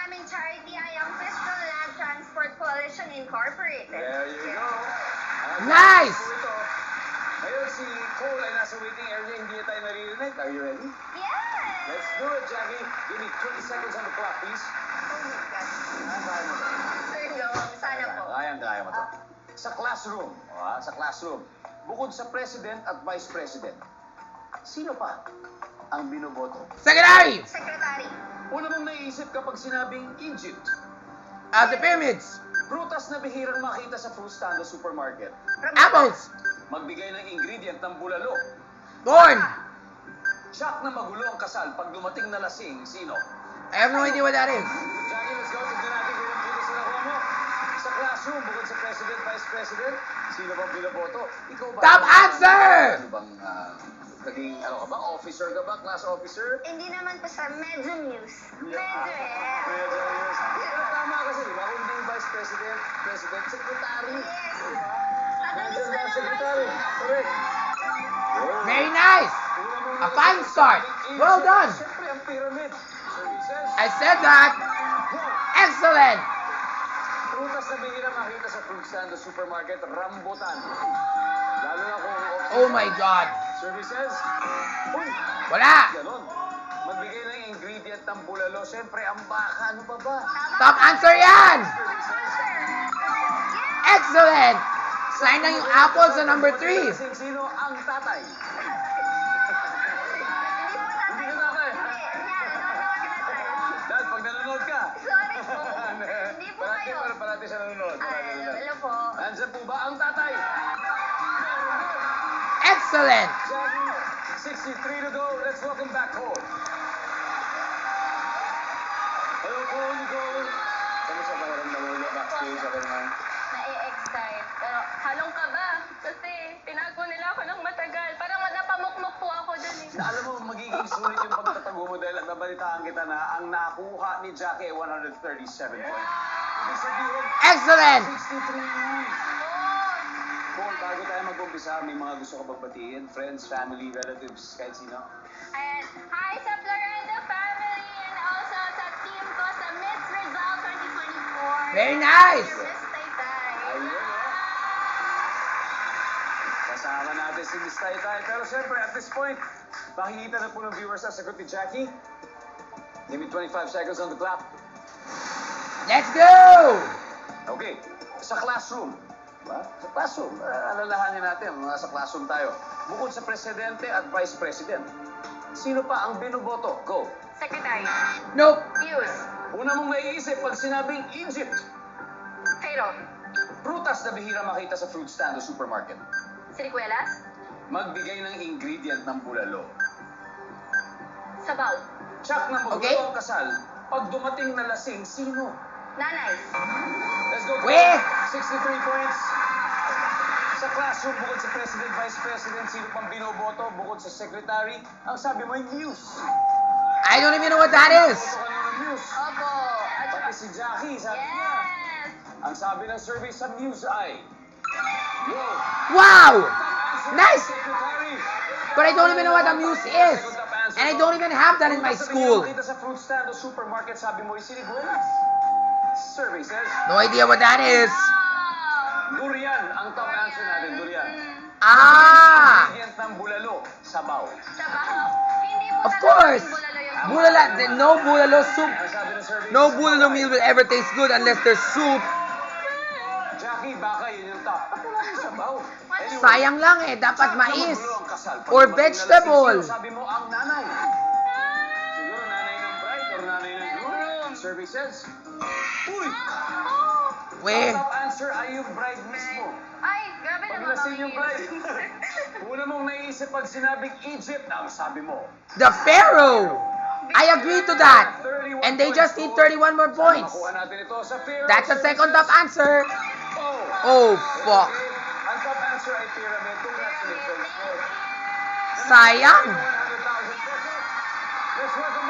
aming charity ay ang Fiscal Land Transport Coalition Incorporated. There you go. Nice! Ito. Ngayon si Cole ay nasa waiting area, hindi na tayo naririnig. Are you ready? Yes! Let's do it, Jackie. Give me 20 seconds on the clock, please. Oh my God. Kaya mo to. Sir Long, sana po. Kaya mo to. Sa classroom, sa classroom, bukod sa president at vice president, sino pa ang binoboto? Secretary! Secretary. Una mong naiisip kapag sinabing Egypt, The pyramids. prutas na bihirang makita sa fruit stand o supermarket, Apples. magbigay ng ingredient ng bulalo, Corn. Jack na magulo ang kasal pag dumating na lasing, sino? I have no idea what that is. Jackie, let's go. Tignan natin kung ilang kilos na nakuha mo. Sa classroom, bukod sa president, vice president, sino bang binoboto? Ikaw ba? Top answer! Ano bang, naging, ano ka ba? Officer ka ba? Class officer? Hindi naman po sa medyo news. Medyo Medyo yes. Pero tama kasi, di ba? Kung hindi vice president, president, secretary. Yes. Di ba? Tatamis na ng secretary. Correct. Very nice. A fine start. Well done. Siyempre, ang pyramid. Services. I said that. Excellent. Prutas na bihira makita sa fruit stand o supermarket, rambutan. Lalo na kung Oh my God. services. Uy, Wala. ganon. Magbigay ng ingredient ng bulalo. Siyempre, ang baka. Ano pa ba? Top answer yan. Services. Excellent. Sign na yung apple sa number 3. Sino ang tatay? Hindi po tatay. Hindi ka tatay. Hindi. Yan, ano naman tatay. Dahil pag nanonood ka. Sorry po. Hindi po Parati kayo. pero parati siya nanonood. Hello po. Nandiyan po ba ang tatay? Excellent. Jackie, 63 to go. Let's welcome back Cole. Hello, Cole. Nicole. Kamusta ba yung namula backstage? Okay naman. Na-excite. Pero halong ka ba? Kasi tinago nila ako ng matagal. Parang napamukmok po ako dun eh. Alam mo, magiging sulit yung pagtatago mo dahil nabalitaan kita na ang nakuha ni Jackie ay 137 points. Ibig sabihin, Excellent. 63. Paul, bago tayo mag-umpisa, may mga gusto ka bang batiin? Friends, family, relatives, kahit sino? Ayan. Hi sa Florenda family and also sa team ko sa Miss Result 2024. Very nice. Dear Miss Taytay. Ayun, kasama natin si Miss Taytay. Pero syempre, at this point, makikita na po ng viewers ang sagot ni Jackie. Give me 25 seconds on the clock. Let's go. Okay, sa classroom. Diba? Sa classroom, alalahanin natin, sa classroom tayo. Bukod sa presidente at vice president, sino pa ang binoboto? Go. Secretary. Nope. News. Una mong naiisip pag sinabing Egypt, Pharaoh. prutas na bihira makita sa fruit stand o supermarket. Sirikuelas. Magbigay ng ingredient ng bulalo. Sabaw. Tsak na magulo Okay. ang kasal. Pag dumating na lasing, sino? Nanay. Let's go. Weh! 63 points. Sa classroom, bukod sa president, vice president, sino pang binoboto? Bukod sa secretary, ang sabi mo ay news. I don't even know what that is. Boto ka ng news. Opo. At Pati si Jackie, sabi niya. yes. Ang sabi ng survey sa news ay, wow. Wow. Top answer, Nice. Secretary. But I don't even know what a muse is. And I don't even have that in my school. Makita sa fruit stand o supermarket, sabi mo ay siniguelas. Survey says, No idea what that is. Wow. durian. Ang top answer natin, durian. Ah. Ingredient ng bulalo, sabaw. Sabaw. Hindi po Of talaga course. yung bulalo yung Bulala, no bulalo soup. Ang sabi ng survey, No bulalo meal will ever taste good unless there's soup. Jackie, baka yun yung top. Ba't wala yung sabaw? Anyway, Sayang lang eh, dapat tsak na mais. magulo ang kasal. Pag Or dumating na vegetable. lasing, sino sabi mo ang nanay. Siguro nanay ng bride or nanay ng groom. Survey says, uy! Weh. Ang top answer ay yung bride mismo. Ay, grabe Pag naman. lasing yung bride. Una mong naisip pag sinabing Egypt, ang sabi mo. The Pharaoh. I agree to that. And they just need 31 more points. Makuha natin ito sa Pharaoh. That's the second top answer. Oh. Oh, fuck. Ang top answer ay pyramid. Congratulations. Sayang. 100,000 pesos. Let's welcome back.